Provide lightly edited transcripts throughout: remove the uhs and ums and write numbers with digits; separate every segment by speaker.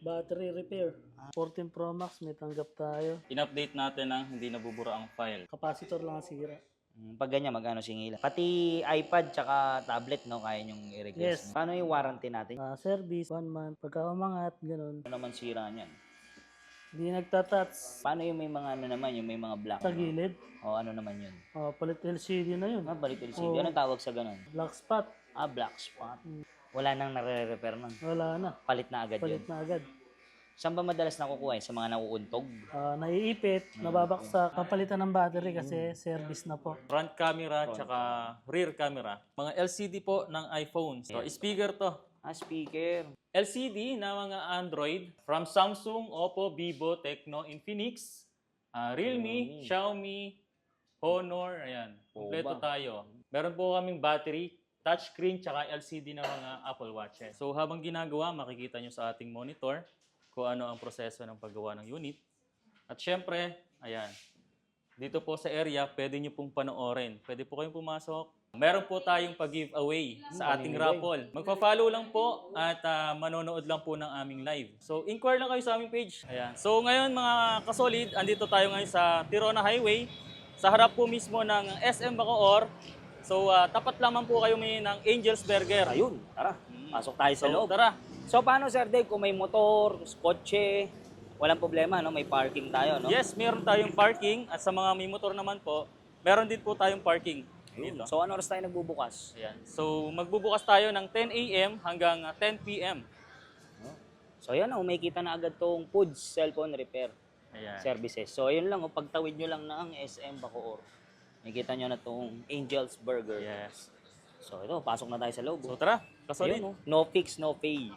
Speaker 1: Battery repair. 14 Pro Max, may tanggap tayo.
Speaker 2: In-update natin ang hindi nabubura ang file.
Speaker 1: Capacitor lang ang sira.
Speaker 3: Pag ganyan, magkano singila? Pati iPad tsaka tablet, no? Kaya nyong i-request.
Speaker 1: Yes.
Speaker 3: Paano yung warranty natin?
Speaker 1: Service, 1 month. Pagka umangat, ganun.
Speaker 3: Ano naman sira niyan?
Speaker 1: Hindi nagtatats.
Speaker 3: Paano yung may mga ano naman, yung may mga black?
Speaker 1: Sa gilid.
Speaker 3: O ano naman yun?
Speaker 1: Palit LCD na yun.
Speaker 3: Balik LCD.
Speaker 1: Oo.
Speaker 3: Anong tawag sa ganun?
Speaker 1: Black spot.
Speaker 3: Black spot. Wala nang nare-repair nun.
Speaker 1: Wala na.
Speaker 3: Palit na agad
Speaker 1: Palit
Speaker 3: yun.
Speaker 1: na agad.
Speaker 3: Saan ba madalas nakukuha? Sa mga nauuntog?
Speaker 1: Naiipit, nababaksak. Papalitan ng battery kasi service na po.
Speaker 2: Front camera tsaka rear camera. Mga LCD po ng iPhone. So, speaker to.
Speaker 3: Speaker.
Speaker 2: LCD na mga Android from Samsung, Oppo, Vivo, Tecno, Infinix, Realme, Xiaomi, Honor, ayan. Kompleto tayo. Meron po kaming battery, touchscreen, tsaka LCD na mga Apple Watches. So habang ginagawa, makikita nyo sa ating monitor kung ano ang proseso ng paggawa ng unit. At syempre, ayan, dito po sa area, pwede nyo pong panoorin. Pwede po kayong pumasok. Meron po tayong pag-giveaway sa ating raffle. Magpa-follow lang po at manonood lang po ng aming live. So, inquire lang kayo sa aming page. Ayan. So, ngayon mga kasolid, andito tayo ngayon sa Tirona Highway. Sa harap po mismo ng SM Bacoor. So, tapat lamang po kayo may ng Angel's Burger.
Speaker 3: Ayun, tara. Pasok tayo sa
Speaker 2: So,
Speaker 3: loob.
Speaker 2: tara.
Speaker 3: So, paano, Sir Dave, kung may motor, kotse, walang problema, no? May parking tayo, no?
Speaker 2: Yes, meron tayong parking. At sa mga may motor naman po, meron din po tayong parking dito.
Speaker 3: So, ano oras tayo nagbubukas?
Speaker 2: Ayan. So, magbubukas tayo ng 10 a.m. hanggang 10 p.m.
Speaker 3: So, ayan, makikita na agad tong Foods Cellphone Repair
Speaker 2: Ayan.
Speaker 3: Services. So, ayun lang, pagtawid nyo lang ng SM Bacoor. Makikita nyo na tong Angel's Burger.
Speaker 2: Yes.
Speaker 3: So, ito, pasok na tayo sa loob.
Speaker 2: So, tara. Kasolid.
Speaker 3: Ayun, no fix, no pay.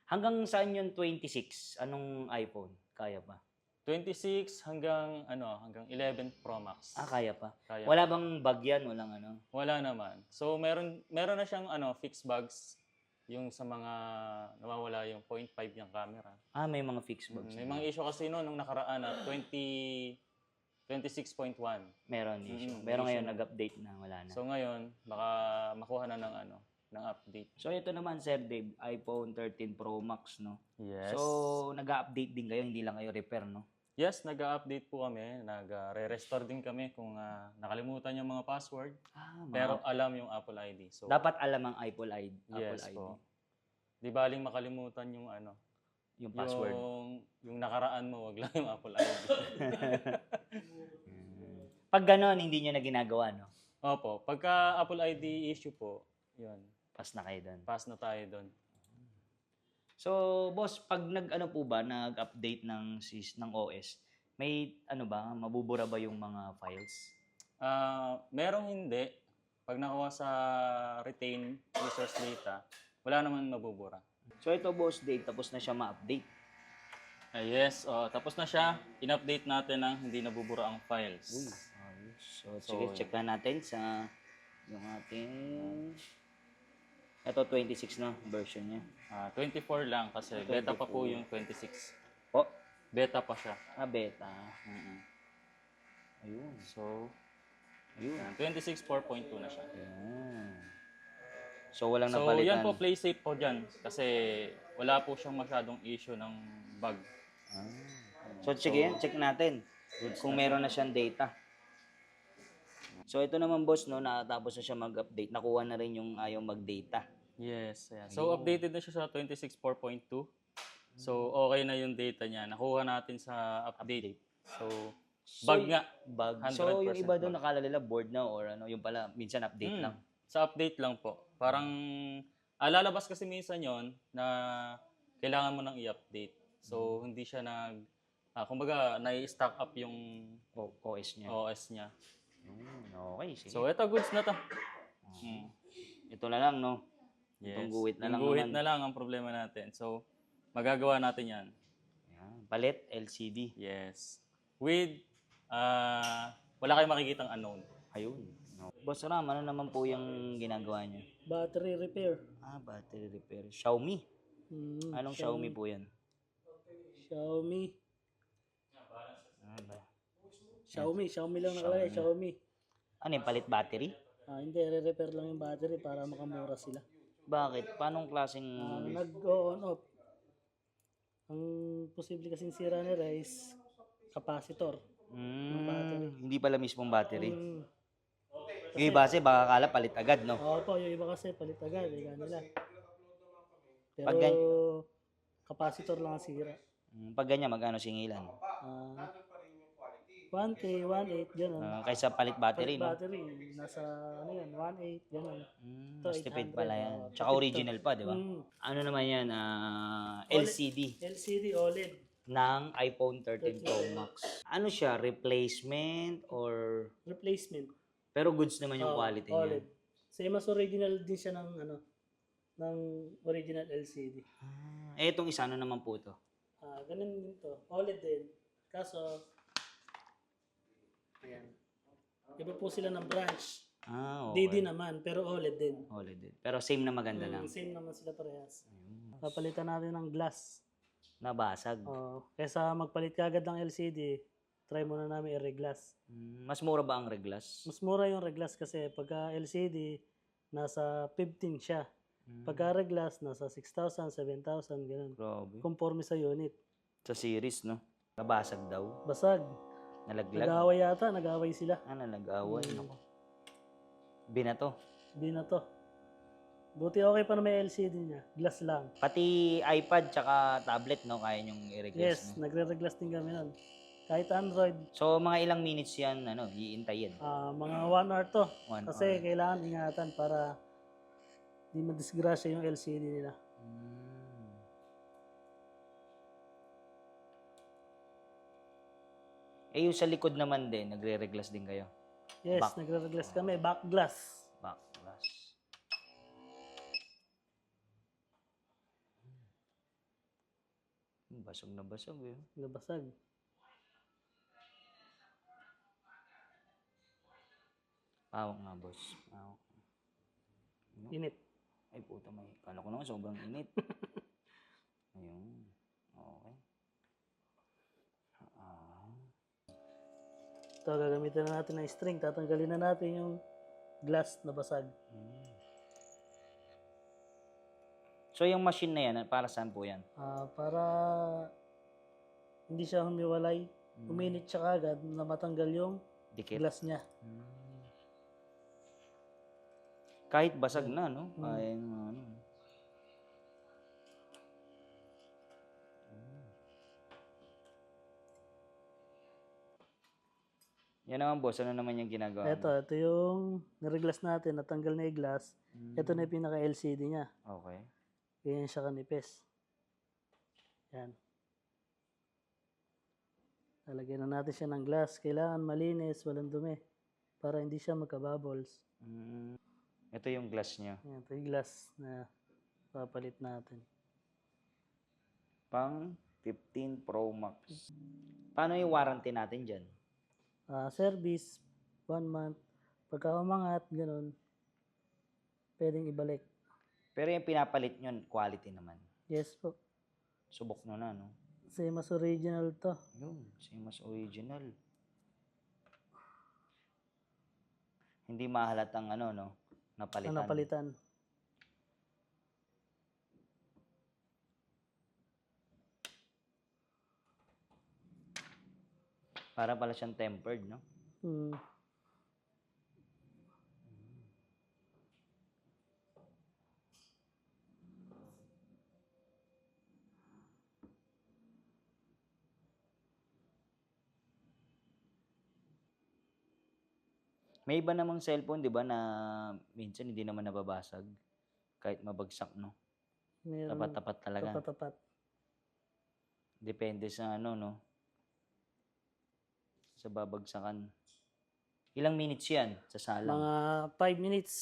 Speaker 3: Hanggang saan yung 26? Anong iPhone? Kaya pa?
Speaker 2: 26 hanggang 11 Pro Max.
Speaker 3: Kaya pa.
Speaker 2: Kaya.
Speaker 3: Wala bang bag yan? Walang ano?
Speaker 2: Wala naman. So meron na siyang fixed bugs yung sa mga nawawala yung 0.5 yung camera.
Speaker 3: May mga fixed bugs.
Speaker 2: May mga issue kasi nung nakaraan na 26.1.
Speaker 3: Meron issue.
Speaker 2: Mm,
Speaker 3: Pero
Speaker 2: issue
Speaker 3: ngayon
Speaker 2: na.
Speaker 3: nag-update na, wala na.
Speaker 2: So ngayon baka makuha na ng update.
Speaker 3: So ito naman, Sir Dave, iPhone 13 Pro Max, no?
Speaker 2: Yes.
Speaker 3: So nag-update din kayo, hindi lang kayo repair, no?
Speaker 2: Yes, nag-update po kami. Nag-re-restore din kami kung nakalimutan yung mga password. Pero alam yung Apple ID. So,
Speaker 3: dapat alam ang Apple ID.
Speaker 2: yes
Speaker 3: Apple ID.
Speaker 2: po. Di baling makalimutan yung
Speaker 3: Yung password.
Speaker 2: Yung nakaraan mo, wag lang yung Apple ID.
Speaker 3: Pag gano'n, hindi nyo na ginagawa, no?
Speaker 2: Opo, pagka Apple ID issue po, yun,
Speaker 3: Pass na kayo doon.
Speaker 2: pass na tayo doon.
Speaker 3: So, boss, pag nag-update ng OS, may mabubura ba yung mga files?
Speaker 2: Merong hindi. Pag nakuha sa retain users data, wala naman mabubura.
Speaker 3: So, ito, boss Dave, tapos na siya ma-update.
Speaker 2: Yes, tapos na siya. In-update natin ang hindi nabubura ang files.
Speaker 3: So, sige, check na natin sa yung ating... Ito, 26 na version niya.
Speaker 2: 24 lang kasi beta pa po yung 26.
Speaker 3: Oh,
Speaker 2: Beta pa siya.
Speaker 3: beta. Ayun.
Speaker 2: So,
Speaker 3: Ayun.
Speaker 2: 26 4.2 na siya.
Speaker 3: Ayun. So, walang
Speaker 2: So,
Speaker 3: napalitan.
Speaker 2: yan po, play safe po dyan. Kasi wala po siyang masyadong issue ng bug.
Speaker 3: So, sige yan, check natin. Kung meron na siyang data. So, ito naman, boss, no, natapos na siya mag-update. Nakuha na rin yung ayaw mag-data.
Speaker 2: Yes. Ayan. So, updated na siya sa 26 4.2. So, okay na yung data niya. Nakuha natin sa update. So, bug nga.
Speaker 3: Bug.
Speaker 2: 100%
Speaker 3: So, yung iba doon
Speaker 2: bug.
Speaker 3: nakala nila board na or yung pala, minsan update lang.
Speaker 2: Sa update lang po. Parang, lalabas kasi minsan yon na kailangan mo nang i-update. So, hindi siya kumbaga, nai-stack up yung
Speaker 3: OS niya.
Speaker 2: OS niya.
Speaker 3: Okay, sige.
Speaker 2: So, ito, goods na to.
Speaker 3: Ito na lang, no?
Speaker 2: Yes.
Speaker 3: Itong guhit na lang
Speaker 2: Yung guhit
Speaker 3: naman.
Speaker 2: na lang ang problema natin. So, magagawa natin yan.
Speaker 3: Ayan. Palit, LCD.
Speaker 2: Yes. With, wala kayong makikitang unknown.
Speaker 3: Ayun. No. Boss Ram, ano naman po yung ginagawa niyo?
Speaker 1: Battery repair.
Speaker 3: Battery repair. Xiaomi. Anong Xiaomi po yan?
Speaker 1: Xiaomi.
Speaker 3: Ba?
Speaker 1: Xiaomi lang nakalagay. Xiaomi.
Speaker 3: Ano yung palit battery?
Speaker 1: Hindi, re-repair lang yung battery para makamura sila.
Speaker 3: Bakit? Paanong klaseng...
Speaker 1: Nag-on off. Ang posible kasing sira nila is capacitor ng battery.
Speaker 3: Hindi pala mismong battery.
Speaker 1: Mm,
Speaker 3: Yung iba kasi baka akala palit agad, no?
Speaker 1: opo, yung iba kasi palit agad, nila. Pero
Speaker 3: Pag
Speaker 1: capacitor lang ang sira.
Speaker 3: Pag ganyan, magkano singilan?
Speaker 1: 1K, 1.8, gano'n.
Speaker 3: Kaysa palit battery, no?
Speaker 1: Battery, nasa ano yan, 1.8, gano'n.
Speaker 3: Mas tipid
Speaker 1: 800,
Speaker 3: pala yan. Tsaka
Speaker 1: tipid
Speaker 3: original pa, di ba? Ano naman yan? LCD
Speaker 1: LCD OLED.
Speaker 3: ng iPhone 13 Pro Max. Ano siya? Replacement or...
Speaker 1: Replacement.
Speaker 3: Pero goods naman yung quality niya.
Speaker 1: OLED. Same as original din siya ng ng original LCD.
Speaker 3: Itong isa, ano naman po ito?
Speaker 1: Ganun din to. OLED din. Kaso, ayan. Iba po sila ng branch.
Speaker 3: Okay.
Speaker 1: DD naman, pero OLED din.
Speaker 3: OLED din. Pero same na maganda lang.
Speaker 1: Same naman sila parehas. Papalitan natin ng glass.
Speaker 3: Nabasag.
Speaker 1: Kesa magpalit ka agad ng LCD, try muna namin i-reglass.
Speaker 3: Mas mura ba ang reglass?
Speaker 1: Mas mura yung reglass kasi pagka LCD, nasa 15 siya. Pagka reglass, nasa 6,000, 7,000, ganun.
Speaker 3: Grabe.
Speaker 1: Conforme sa unit.
Speaker 3: Sa series, no? Nabasag daw.
Speaker 1: Basag.
Speaker 3: Nalaglag.
Speaker 1: Nag-away yata, nag-away sila.
Speaker 3: Nag-away. Binato.
Speaker 1: Binato. Buti okay pa na may LCD niya. Glass lang.
Speaker 3: Pati iPad tsaka tablet, no? Kaya nyong i-reglass,
Speaker 1: Yes,
Speaker 3: no?
Speaker 1: nagre-reglass din kami nun. Kahit Android,
Speaker 3: So, mga ilang minutes yan, iintayin?
Speaker 1: mga 1 hour to.
Speaker 3: 1
Speaker 1: Kasi kailangan ingatan para di madisgrasya yung LCD nila.
Speaker 3: Yung sa likod naman din, nagre-reglass din kayo?
Speaker 1: Yes, nagre-reglass kami. Back glass.
Speaker 3: Back glass. Basag na basag, eh.
Speaker 1: Nabasag.
Speaker 3: Pawak nga, boss. Pawak.
Speaker 1: Init.
Speaker 3: Ay, puta, kala ko naman sobrang init. Ayun. Okay.
Speaker 1: Ito, gagamitin na natin ng string. Tatanggalin na natin yung glass na basag.
Speaker 3: So, yung machine na yan, para saan po yan?
Speaker 1: Para hindi siya humiwalay. Uminit siya kagad na matanggal yung
Speaker 3: Dikit.
Speaker 1: glass niya.
Speaker 3: Kahit basag na, no? Kaya Yan naman, boss. Ano naman yung ginagawa mo?
Speaker 1: Ito yung nireglass natin. Natanggal na yung glass. Ito na yung pinaka-LCD niya.
Speaker 3: Okay.
Speaker 1: Ganyan siya kanipis. Yan. Lalagyan na natin siya ng glass. Kailangan malinis, walang dumi. Para hindi siya magka-bubbles.
Speaker 3: Ito yung glass niya.
Speaker 1: Yan, ito yung glass na papalit natin.
Speaker 3: Pang 15 Pro Max. Paano yung warranty natin dyan?
Speaker 1: Service, 1 month. Pagka umangat, ganun, pwedeng ibalik.
Speaker 3: Pero yung pinapalit nyo, quality naman.
Speaker 1: Yes po.
Speaker 3: Subok nyo na, no?
Speaker 1: Same as original to.
Speaker 3: Yun, same as original. Hindi mahalatang napalitan.
Speaker 1: Napalitan.
Speaker 3: Para pala siyang tempered, no? May iba namang cellphone, di ba, na minsan hindi naman nababasag. Kahit mabagsak, no?
Speaker 1: Meron
Speaker 3: Tapat-tapat talaga.
Speaker 1: tapat-tapat.
Speaker 3: Depende sa no? Sa babagsakan. Ilang minutes yan sa salang?
Speaker 1: Mga 5 minutes.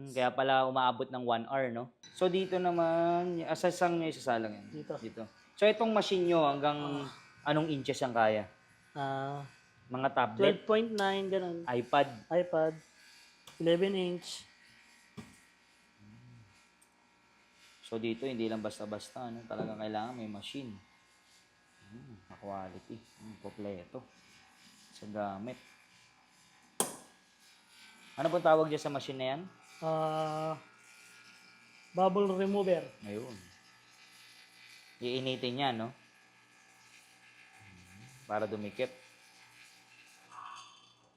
Speaker 3: Kaya pala umaabot ng 1 hour, no? So dito naman, asasang nyo isasalang yan?
Speaker 1: Dito.
Speaker 3: So itong machine nyo, hanggang anong inches ang kaya? Mga tablet,
Speaker 1: 12.9, ganun.
Speaker 3: iPad.
Speaker 1: iPad, 11 inch.
Speaker 3: So dito, hindi lang basta-basta, no? Talagang kailangan may machine. Quality. Kompleto. Sa gamit. Ano pong tawag dyan sa machine na yan?
Speaker 1: bubble remover.
Speaker 3: Ayun. Iinitin niya, no? Para dumikit.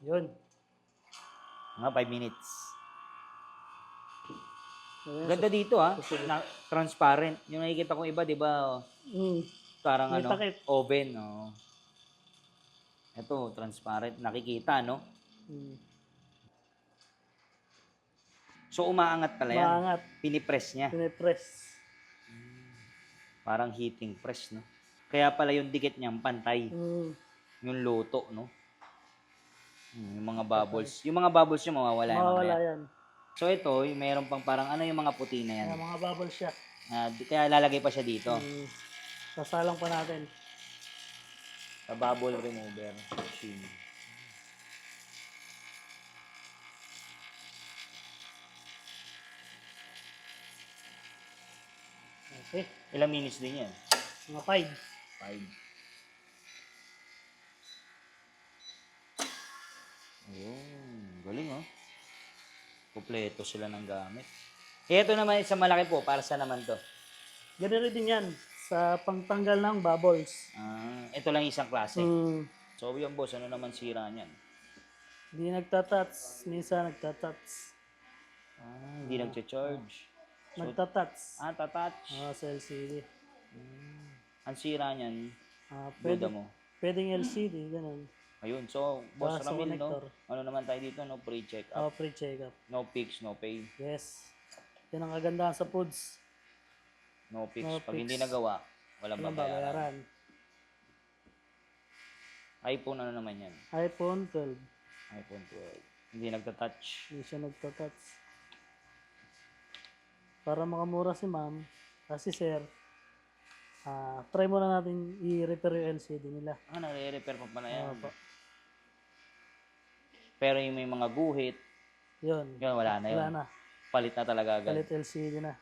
Speaker 1: Yun.
Speaker 3: Mga 5 minutes.
Speaker 1: Ayan,
Speaker 3: Ganda dito, ha? Transparent. Yung nakikita kong iba, di ba? Parang
Speaker 1: May
Speaker 3: ano,
Speaker 1: takip.
Speaker 3: oven, no? Ito, transparent. Nakikita, no? So, umaangat pala yan.
Speaker 1: Maangat.
Speaker 3: Pinipress niya.
Speaker 1: Pinipress.
Speaker 3: Parang heating press, no? Kaya pala yung dikit niyang pantay. Yung luto, no? Yung mga bubbles. Yung mga bubbles niya mawawala.
Speaker 1: Mawawala
Speaker 3: mamaya.
Speaker 1: yan.
Speaker 3: So, ito, yung mayroon pang parang ano yung mga puti na yan.
Speaker 1: Kaya mga bubble siya.
Speaker 3: Kaya lalagay pa siya dito.
Speaker 1: Sasalang pa natin.
Speaker 3: Sa bubble remover machine.
Speaker 1: Okay.
Speaker 3: Ilang minutes din yan?
Speaker 1: Mga 5.
Speaker 3: 5. Ayun. Galing, oh. Kompleto sila ng gamit. Ito naman, isang malaki po. Para sa naman to?
Speaker 1: Ganito din yan. Sa pangtanggal ng bubbles.
Speaker 3: Ito lang isang klase.
Speaker 1: Mm.
Speaker 3: So, yung boss, ano naman sira niyan?
Speaker 1: Hindi nagtatats. Minsan nagtatats.
Speaker 3: Hindi nagcha-charge.
Speaker 1: Nagtatats.
Speaker 3: Tatouch.
Speaker 1: Sa LCD.
Speaker 3: Ang sira niyan,
Speaker 1: Pwede,
Speaker 3: duda mo.
Speaker 1: pwedeng LCD, ganun.
Speaker 3: Ayun, so, boss
Speaker 1: Sa
Speaker 3: Ramil, no?
Speaker 1: connector.
Speaker 3: Ano naman tayo dito, no? Pre-check up.
Speaker 1: Pre-check up.
Speaker 3: No fix, no pay.
Speaker 1: Yes. Yan ang kagandahan sa foods.
Speaker 3: No fix.
Speaker 1: No
Speaker 3: Pag
Speaker 1: fix.
Speaker 3: hindi nagawa, walang
Speaker 1: Walang
Speaker 3: babayaran.
Speaker 1: babayaran.
Speaker 3: iPhone ano naman yan?
Speaker 1: iPhone 12.
Speaker 3: iPhone 12. Hindi nagta-touch.
Speaker 1: Hindi siya nagtatats. Para makamura si ma'am, kasi sir, try muna natin i-repair yung LCD nila.
Speaker 3: Nare-repair pa pala yan.
Speaker 1: Opo.
Speaker 3: Pero yung may mga guhit,
Speaker 1: Yun.
Speaker 3: yun, wala na yun.
Speaker 1: Wala na.
Speaker 3: Palit na talaga agad.
Speaker 1: Palit LCD na.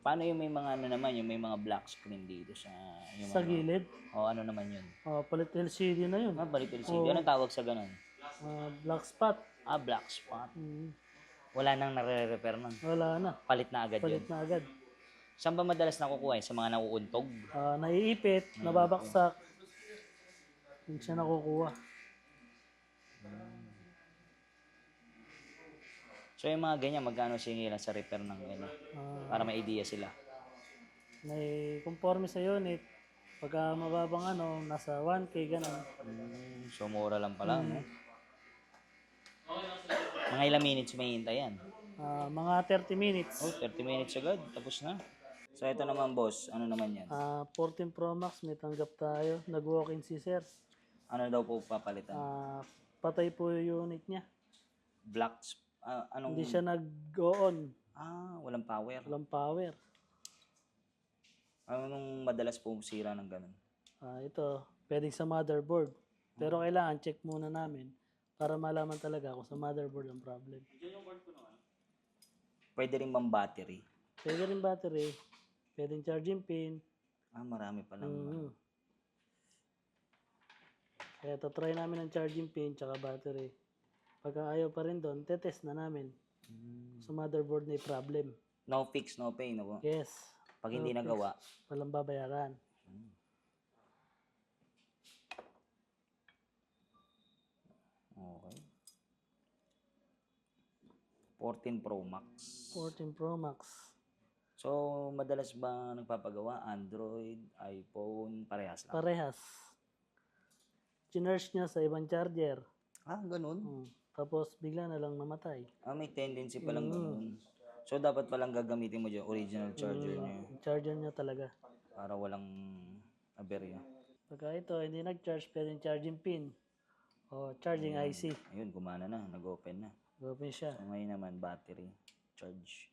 Speaker 3: Paano yung may mga ano naman, yung may mga black screen dito sa... Yung
Speaker 1: Sa gilid.
Speaker 3: ano naman yun?
Speaker 1: Palit LCD na yun.
Speaker 3: Palit LCD.
Speaker 1: Oo.
Speaker 3: Anong tawag sa ganun?
Speaker 1: Black spot.
Speaker 3: Black spot.
Speaker 1: Mm.
Speaker 3: Wala nang nare-repair nun.
Speaker 1: Wala na.
Speaker 3: Palit na agad
Speaker 1: Palit
Speaker 3: yun.
Speaker 1: na agad.
Speaker 3: Saan ba madalas nakukuha yun? Sa mga nauuntog?
Speaker 1: Naiipit, nababaksak. Hindi siya nakukuha.
Speaker 3: So yung mga ganyan, magkano singilan sa repair ng ano? Para may idea sila.
Speaker 1: May conforme sa unit. Pagka mababang nasa 1K ganun.
Speaker 3: So mura lang pala, no? Mga ilang minutes may hintay yan?
Speaker 1: Mga 30 minutes.
Speaker 3: 30 minutes agad. Tapos na. So ito naman boss, ano naman yan?
Speaker 1: 14 Pro Max, may tanggap tayo. Nag-walk-in si sir.
Speaker 3: Ano daw po papalitan?
Speaker 1: Patay po yung unit niya.
Speaker 3: Black, anong...
Speaker 1: Hindi siya nag-go-on.
Speaker 3: Walang power.
Speaker 1: Walang power.
Speaker 3: Anong madalas po sira ng ganun?
Speaker 1: Ito, pwedeng sa motherboard. Pero kailangan check muna namin para malaman talaga kung sa motherboard ang problem.
Speaker 3: Pwede rin bang battery?
Speaker 1: Pwede rin battery. Pwedeng charging pin.
Speaker 3: Marami pa lang.
Speaker 1: Kaya try namin ang charging pin tsaka battery. Pagka ayaw pa rin doon, tetest na namin. Sa motherboard na problem.
Speaker 3: No fix, no pay, no?
Speaker 1: Yes.
Speaker 3: Pag hindi nagawa.
Speaker 1: Walang babayaran.
Speaker 3: Okay. 14 Pro Max.
Speaker 1: 14 Pro Max.
Speaker 3: So, madalas ba nagpapagawa? Android, iPhone, parehas lang?
Speaker 1: Parehas. Chinerge niya sa ibang charger.
Speaker 3: Ganun?
Speaker 1: Tapos bigla na lang namatay.
Speaker 3: May tendency palang ganun. So, dapat palang gagamitin mo dyan, original charger niya.
Speaker 1: Charger niya talaga.
Speaker 3: Para walang aberya.
Speaker 1: Pagka ito, hindi nag-charge, pwedeng charging pin. O charging IC.
Speaker 3: Ayun, gumana na. Nag-open na.
Speaker 1: Open siya.
Speaker 3: So, ngayon naman, battery. Charge.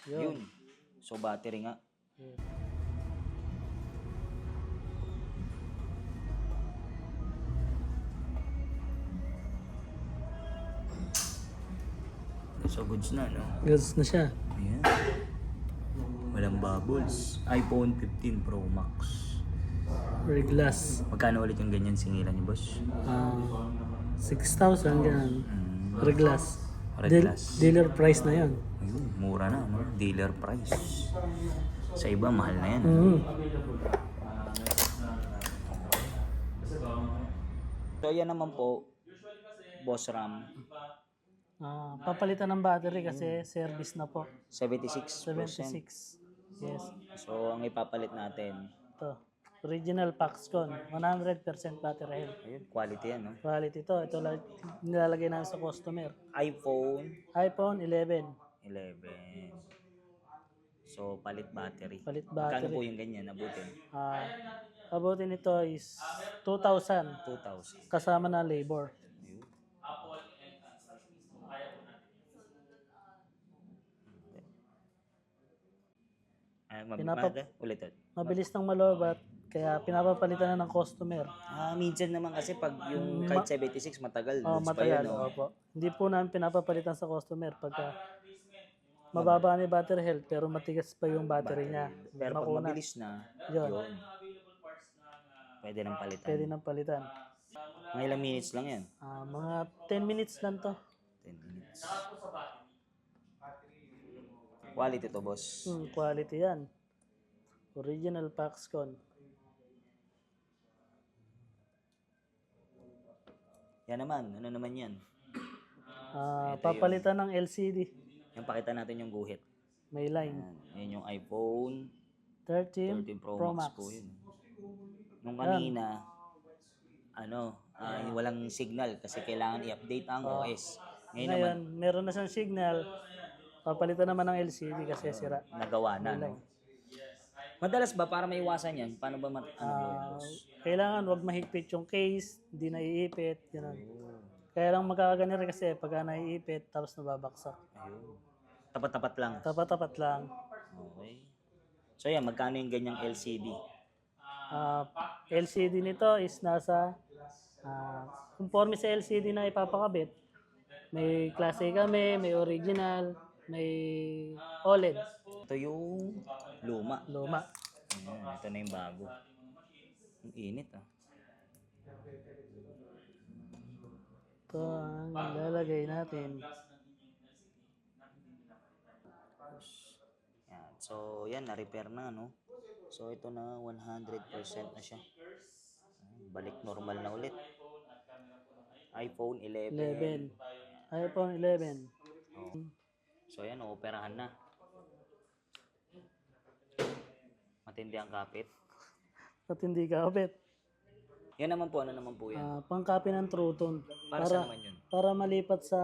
Speaker 1: Yun.
Speaker 3: Yun. So, battery nga.
Speaker 1: Yun.
Speaker 3: So, goods na, no?
Speaker 1: Goods na siya.
Speaker 3: Ayan. Walang bubbles. iPhone 15 Pro Max.
Speaker 1: Reglass.
Speaker 3: Magkano ulit yung ganyan singilan niyo, boss?
Speaker 1: 6,000 ganun. Reglass.
Speaker 3: Red
Speaker 1: Deal-
Speaker 3: glass.
Speaker 1: dealer price na yan.
Speaker 3: Ayun, mura na, no? Dealer price. Sa iba, mahal na yan.
Speaker 1: Mm.
Speaker 3: So, yan naman po, Boss Ram,
Speaker 1: Papalitan ng battery kasi service na po.
Speaker 3: 76%.
Speaker 1: 76. Yes.
Speaker 3: So, ang ipapalit natin,
Speaker 1: Ito. Original Paxcon. 100% battery health.
Speaker 3: ayun, quality yan, no?
Speaker 1: Quality to. Ito lang nilalagay namin sa customer.
Speaker 3: iPhone
Speaker 1: iPhone 11.
Speaker 3: 11. So, palit battery.
Speaker 1: Palit
Speaker 3: Magkano po
Speaker 1: battery.
Speaker 3: yung ganyan, abutin?
Speaker 1: Abutin nito is 2,000
Speaker 3: 2,000.
Speaker 1: kasama na labor.
Speaker 3: Ayun. Ulit.
Speaker 1: Mabilis ng malobat kaya pinapapalitan na ng customer.
Speaker 3: Minsan naman kasi pag yung kahit 76 matagal. Loads pa
Speaker 1: Matagal.
Speaker 3: yun, no?
Speaker 1: Opo. Hindi po namin pinapapalitan sa customer pagka mababa ni battery health pero matigas pa yung battery niya.
Speaker 3: Pero pag
Speaker 1: Makunat.
Speaker 3: mabilis na,
Speaker 1: Yun.
Speaker 3: yun. Pwede nang palitan.
Speaker 1: Pwede nang palitan.
Speaker 3: Mga ilang minutes lang yan.
Speaker 1: Mga 10 minutes lang to.
Speaker 3: 10 minutes. Quality to, boss.
Speaker 1: Quality yan. Original Paxcon.
Speaker 3: Yan naman. Ano naman yan?
Speaker 1: Papalitan ng LCD.
Speaker 3: Yung pakita natin yung guhit.
Speaker 1: May line.
Speaker 3: Yan yung iPhone
Speaker 1: 13
Speaker 3: 13 Pro,
Speaker 1: Pro
Speaker 3: Max
Speaker 1: Max.
Speaker 3: po yun. Nung kanina, walang signal kasi kailangan i-update ang OS. Ngayon naman,
Speaker 1: Ngayon, meron na siyang signal. Papalitan naman ng LCD kasi sira.
Speaker 3: nagawa na. No? Madalas ba, para maiwasan yan, paano ba
Speaker 1: Kailangan wag mahigpit yung case, hindi naiipit, gano'n. Kaya lang magkakaganyan rin kasi pagka naiipit tapos nababaksak.
Speaker 3: Ayun. Tapat-tapat lang.
Speaker 1: Tapat-tapat lang.
Speaker 3: Okay. So yan, magkano yung ganyang LCD?
Speaker 1: LCD nito is nasa conforme sa LCD na ipapakabit. May klase kami, may original, may OLED.
Speaker 3: Ito yung luma.
Speaker 1: Luma.
Speaker 3: Ayan, ito na yung bago. Ang init
Speaker 1: Ito ang lalagay natin.
Speaker 3: Yan. So yan, na-repair na, no? So ito na 100% na siya. Balik normal na ulit. iPhone 11.
Speaker 1: 11. iPhone 11.
Speaker 3: So yan, operahan na. Matindi ang kapit.
Speaker 1: At hindi kapit.
Speaker 3: Yan naman po, ano naman po yan?
Speaker 1: Pangkapi ng True Tone.
Speaker 3: Para saan naman yun?
Speaker 1: Para malipat sa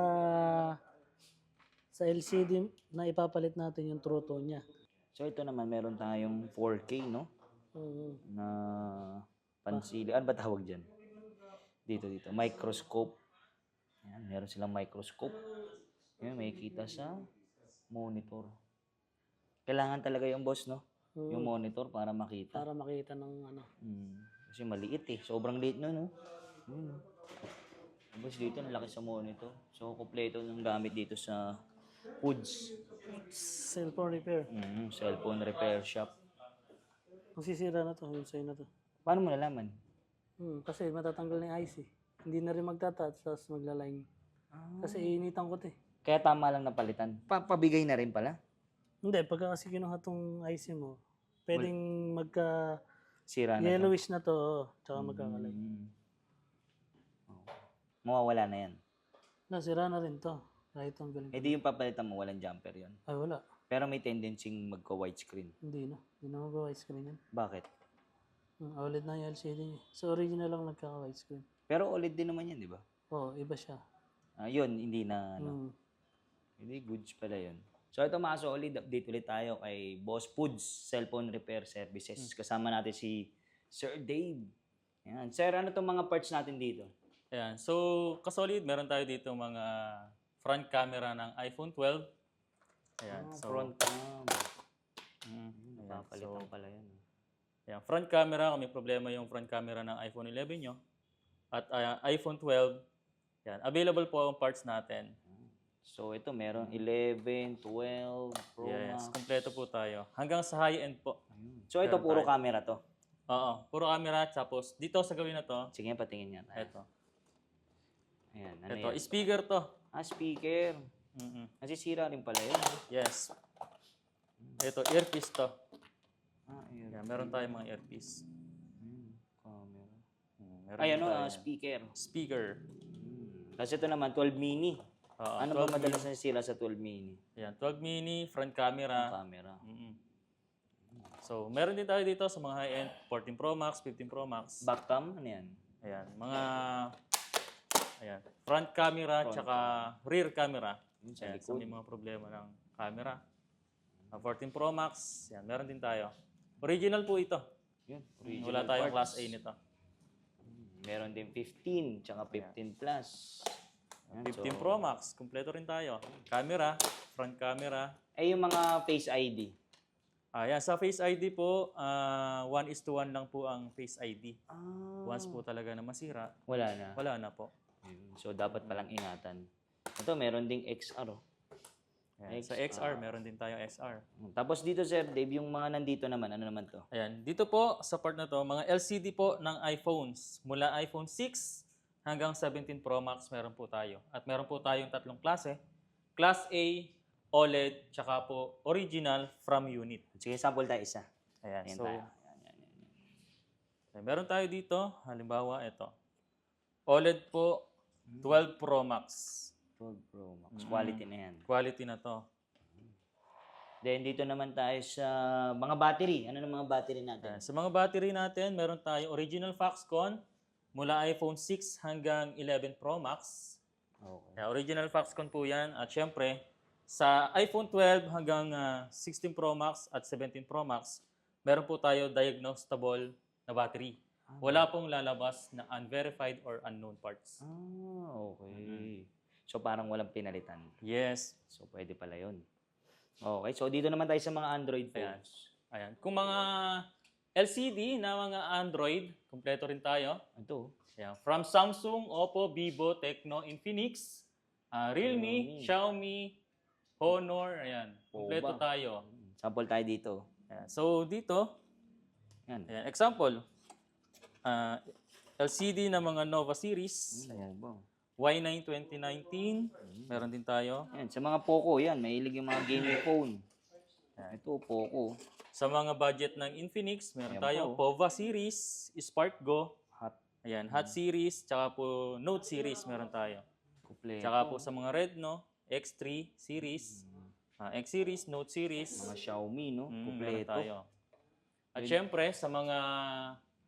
Speaker 1: LCD na ipapalit natin yung True Tone niya.
Speaker 3: So ito naman, meron tayong 4K, no? Na pansili. Ano ba tawag dyan? Dito. Microscope. Yan, meron silang microscope. Yan, may kita sa monitor. Kailangan talaga yung boss, no? Yung monitor para makita.
Speaker 1: Para makita ng ano.
Speaker 3: Kasi maliit eh. Sobrang liit no? Tapos dito, nalaki sa monitor. So, kompleto ng gamit dito sa Woods.
Speaker 1: Cellphone repair.
Speaker 3: Cellphone repair shop.
Speaker 1: Masisira na to, yung sa'yo na to.
Speaker 3: Paano mo nalaman?
Speaker 1: Kasi matatanggal na yung IC. Hindi na rin magtatouch, tapos maglaline. Kasi iinitan ko to eh.
Speaker 3: Kaya tama lang napalitan. Pabigay na rin pala.
Speaker 1: Hindi, pagka kasi kinuha tong IC mo, pwedeng
Speaker 3: Sira na to.
Speaker 1: yellowish na to, tsaka magkakalay.
Speaker 3: Mawawala na yan.
Speaker 1: Nasira na rin to. Kahit ang galing.
Speaker 3: Di yung papalitan mo, walang jumper yon.
Speaker 1: Ay, wala.
Speaker 3: Pero may tendency magka-widescreen.
Speaker 1: Hindi na. Hindi na mag-widescreen yan.
Speaker 3: Bakit?
Speaker 1: OLED na yung LCD niya. So, original lang nagkaka-widescreen.
Speaker 3: Pero OLED din naman yan, di ba?
Speaker 1: Oo, iba siya.
Speaker 3: Yun, hindi na, Hindi, goods pala yun. So ito mga solid, update ulit tayo kay Boss Puds Cellphone Repair Services. Kasama natin si Sir Dave. Yan. Sir, ano itong mga parts natin dito?
Speaker 2: Ayan. So, kasolid, meron tayo dito mga front camera ng iPhone 12. Ayan. So,
Speaker 3: Front cam. Napapalitan pala yan.
Speaker 2: Ayan. Front camera, kung may problema yung front camera ng iPhone 11 nyo. At iPhone 12. Yan. Available po ang parts natin.
Speaker 3: So ito, meron 11, 12, Pro
Speaker 2: Yes,
Speaker 3: Max.
Speaker 2: kompleto po tayo. Hanggang sa high-end po.
Speaker 3: So ito, puro camera to.
Speaker 2: Oo, puro camera. Tapos dito sa gawin na to,
Speaker 3: Sige, patingin yan.
Speaker 2: ito.
Speaker 3: Ayan, ano
Speaker 2: Ito,
Speaker 3: yan?
Speaker 2: speaker to.
Speaker 3: Speaker.
Speaker 2: Mm-mm.
Speaker 3: Nasisira rin pala yun.
Speaker 2: Yes. Ito, earpiece to.
Speaker 3: Ayun.
Speaker 2: Yan, meron tayong mga earpiece.
Speaker 3: Camera.
Speaker 2: Meron
Speaker 3: Ay,
Speaker 2: din tayo.
Speaker 3: speaker.
Speaker 2: Speaker.
Speaker 3: Kasi ito naman, 12 mini.
Speaker 2: Oo,
Speaker 3: Ano ba madalas nasisira sa 12 mini?
Speaker 2: Yan, 12 mini, front camera.
Speaker 3: Camera.
Speaker 2: Mm-mm. So, meron din tayo dito sa mga high-end, 14 Pro Max, 15 Pro Max.
Speaker 3: Backcam, ano yan?
Speaker 2: Ayan, ayan, front camera, tsaka rear camera.
Speaker 3: Yun sa
Speaker 2: Ayan, so
Speaker 3: likod.
Speaker 2: may mga problema ng camera. 14 Pro Max, yan, meron din tayo. Original po ito.
Speaker 3: Yun,
Speaker 2: Wala tayong Class A nito.
Speaker 3: Meron din 15, tsaka 15 plus. Yan,
Speaker 2: 15 Pro Max, kumpleto rin tayo. Camera, front camera.
Speaker 3: Ay, yung mga Face ID.
Speaker 2: Ayan, sa Face ID po, 1:1 lang po ang Face ID. Once po talaga na masira,
Speaker 3: Wala na.
Speaker 2: wala na po.
Speaker 3: Ayun. So, dapat palang ingatan. Ito, meron ding XR.
Speaker 2: Ayan, sa XR, meron din tayong XR.
Speaker 3: Tapos dito, Sir Dave, yung mga nandito naman, ano naman to?
Speaker 2: Ayan, dito po, sa part na to, mga LCD po ng iPhones. Mula iPhone 6 hanggang 17 Pro Max, meron po tayo. At meron po tayong tatlong klase. Class A, OLED, tsaka po original from unit.
Speaker 3: Sige, sample tayo isa.
Speaker 2: Ayan,
Speaker 3: Ayan
Speaker 2: so,
Speaker 3: tayo.
Speaker 2: meron tayo dito, halimbawa, ito. OLED po, 12 Pro Max.
Speaker 3: 12 Pro Max. Quality na yan.
Speaker 2: Quality na to.
Speaker 3: Then, dito naman tayo sa mga battery. Ano ng mga battery natin?
Speaker 2: Ayan, sa mga battery natin, meron tayong original Foxconn mula iPhone 6 hanggang 11 Pro Max.
Speaker 3: Okay.
Speaker 2: Ayan, original Foxconn po yan. At syempre, sa iPhone 12 hanggang 16 Pro Max at 17 Pro Max, meron po tayo diagnosable na battery. Wala pong lalabas na unverified or unknown parts.
Speaker 3: Okay. So, parang walang pinalitan.
Speaker 2: Yes.
Speaker 3: So, pwede pala yun. Okay. So, dito naman tayo sa mga Android phones.
Speaker 2: Ayan. Kung mga LCD na mga Android, kumpleto rin tayo.
Speaker 3: Ito.
Speaker 2: Ayan. From Samsung, Oppo, Vivo, Tecno, Infinix, Realme, Xiaomi, Honor, ayan. Kumpleto
Speaker 3: Poba.
Speaker 2: tayo.
Speaker 3: Sample tayo dito.
Speaker 2: Ayan. So, dito,
Speaker 3: Yan.
Speaker 2: ayan. Example, LCD na mga Nova series.
Speaker 3: Ayan.
Speaker 2: Y9 2019, meron din tayo.
Speaker 3: Yan. Sa mga Poco, yan. Mahilig yung mga gaming phone. Ito, Poco.
Speaker 2: Sa mga budget ng Infinix, meron
Speaker 3: Ayan
Speaker 2: tayo
Speaker 3: po.
Speaker 2: Pova series, Spark Go,
Speaker 3: Hot.
Speaker 2: ayan, Hot series, tsaka po Note series meron tayo.
Speaker 3: Kompleto.
Speaker 2: Tsaka po sa mga Redno, X3 series, X series, Note series,
Speaker 3: Mga Xiaomi, no?
Speaker 2: meron
Speaker 3: Kompleto.
Speaker 2: tayo. At syempre, sa mga,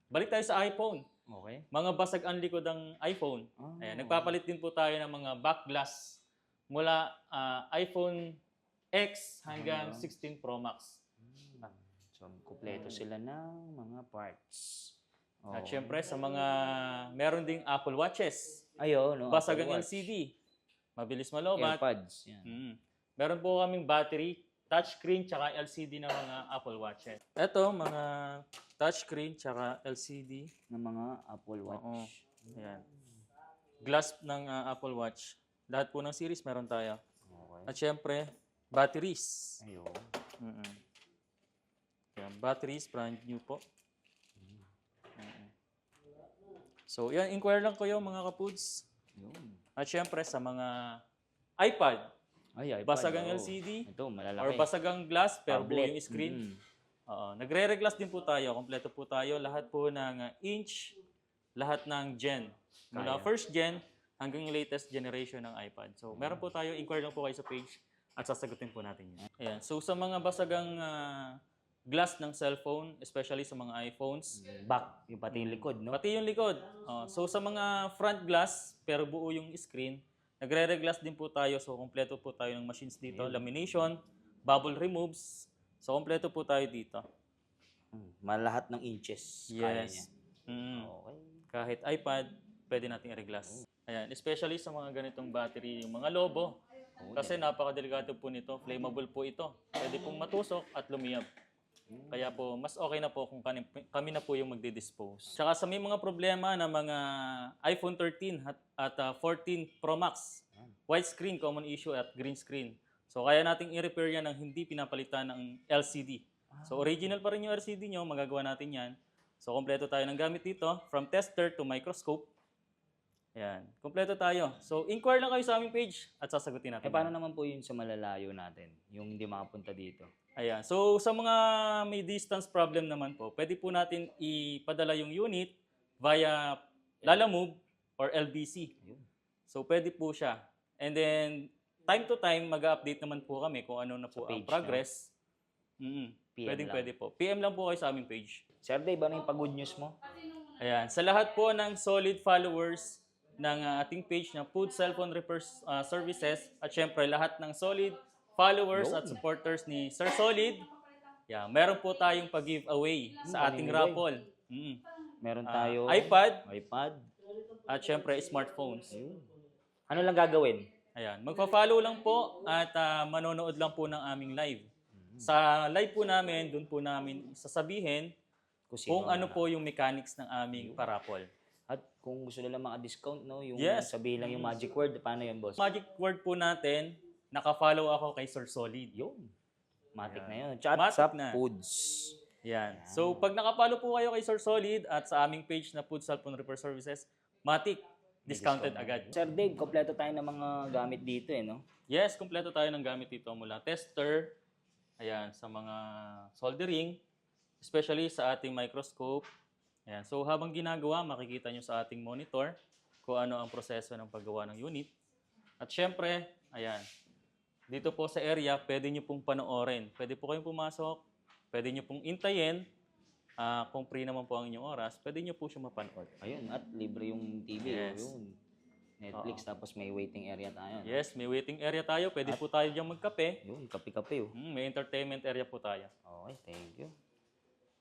Speaker 2: balik tayo sa iPhone.
Speaker 3: Okay.
Speaker 2: Mga basag ang likod ng iPhone. Ayan, nagpapalit din po tayo ng mga back glass mula iPhone X hanggang 16 Pro Max.
Speaker 3: So, kompleto sila ng mga parts.
Speaker 2: At syempre, sa mga meron ding Apple Watches,
Speaker 3: Ayun, no?
Speaker 2: basag
Speaker 3: Apple
Speaker 2: ang
Speaker 3: Watch.
Speaker 2: LCD, mabilis malobat.
Speaker 3: AirPods. Yan.
Speaker 2: Meron po kaming battery, touchscreen, tsaka LCD ng mga Apple Watches. Ito, mga touchscreen, tsaka LCD.
Speaker 3: Ng mga Apple Watch.
Speaker 2: Oo. Ayan. Glass ng Apple Watch. Lahat po ng series meron tayo.
Speaker 3: Okay.
Speaker 2: At syempre, batteries.
Speaker 3: Ayun.
Speaker 2: Ayan, batteries, brand new po. So, yan, inquire lang kayo mga kapuds.
Speaker 3: Ayun.
Speaker 2: At syempre, sa mga iPad,
Speaker 3: Ay, iPad.
Speaker 2: basag ang
Speaker 3: oo.
Speaker 2: LCD,
Speaker 3: Ito, malalaki.
Speaker 2: or basag ang glass, pero buo
Speaker 3: Tablet.
Speaker 2: yung screen. Oo, nagre-reglass din po tayo. Kompleto po tayo. Lahat po ng inch, lahat ng gen. Mula first gen hanggang latest generation ng iPad. So, meron po tayo. Inquire lang po kayo sa page at sasagutin po natin yun. Ayan. So, sa mga basagang glass ng cellphone, especially sa mga iPhones,
Speaker 3: Back, yung pati yung likod, no?
Speaker 2: pati yung likod. So, sa mga front glass, pero buo yung screen, nagre-reglass din po tayo. So, kompleto po tayo ng machines dito. Lamination, bubble removes. So, kompleto po tayo dito.
Speaker 3: Malahat ng inches. Kaya niya.
Speaker 2: Yes. Mm.
Speaker 3: Okay.
Speaker 2: Kahit iPad, pwede nating i-reglass. Ayan, especially sa mga ganitong battery, yung mga Lobo. Kasi napakadelikado po nito. Flammable po ito. Pwede pong matusok at lumiyab. Kaya po, mas okay na po kung kami na po yung magdi-dispose. Tsaka sa may mga problema na mga iPhone 13 at 14 Pro Max, white screen, common issue at green screen. So, kaya nating i-repair yan ng hindi pinapalitan ng LCD. So, original pa rin yung LCD nyo, magagawa natin yan. So, kompleto tayo ng gamit dito, from tester to microscope. Ayan, kumpleto tayo. So, inquire lang kayo sa aming page at sasagutin natin.
Speaker 3: Paano naman po yun sa malalayo natin? Yung hindi makapunta dito?
Speaker 2: Ayan. So, sa mga may distance problem naman po, pwede po natin ipadala yung unit via Lalamove or LBC.
Speaker 3: Ayun.
Speaker 2: So, pwede po siya. And then, time to time, mag-update naman po kami kung ano na po ang
Speaker 3: page,
Speaker 2: progress.
Speaker 3: PM lang.
Speaker 2: Pwede po. PM lang po kayo sa aming page.
Speaker 3: Sir Dave, ano yung pag-good news mo?
Speaker 2: Ayan. Sa lahat po ng solid followers ng ating page na Food Cellphone Repair Services at syempre lahat ng solid followers at supporters ni Sir Solid, meron po tayong pag-giveaway sa ating raffle.
Speaker 3: Meron tayo
Speaker 2: iPad
Speaker 3: iPad.
Speaker 2: at syempre smartphones.
Speaker 3: Ayun. Ano lang gagawin?
Speaker 2: Ayan. Magpa-follow lang po at manonood lang po ng aming live. Sa live po namin, doon po namin sasabihin kung ano po yung mechanics ng aming parapol.
Speaker 3: At kung gusto nila maka-discount, no? Yung
Speaker 2: Yes.
Speaker 3: sabihin lang yung magic word, paano yun, boss?
Speaker 2: Magic word po natin, naka-follow ako kay Sir Solid.
Speaker 3: Yun. Matic na yun. Chat
Speaker 2: Matic
Speaker 3: sa
Speaker 2: na.
Speaker 3: foods.
Speaker 2: Yan. So, pag nakapalo po kayo kay Sir Solid at sa aming page na Food Cellphone Repair Services, matik, discounted agad.
Speaker 3: Sir Dave, kompleto tayo ng mga gamit dito, no?
Speaker 2: Yes, kumpleto tayo ng gamit dito mula tester, ayan, sa mga soldering, especially sa ating microscope. Ayan. So, habang ginagawa, makikita nyo sa ating monitor kung ano ang proseso ng paggawa ng unit. At syempre, ayan, dito po sa area, pwede nyo pong panoorin. Pwede po kayong pumasok, pwede nyo pong intayin. Kung free naman po ang inyong oras, pwede nyo po siya mapanood.
Speaker 3: Ayun, at libre yung TV.
Speaker 2: Yes.
Speaker 3: Yun. Netflix, tapos may waiting area tayo. No?
Speaker 2: Yes, may waiting area tayo. Pwede po tayo diyang magkape.
Speaker 3: Yun, kape-kape. Oh.
Speaker 2: May entertainment area po tayo.
Speaker 3: Okay, thank you.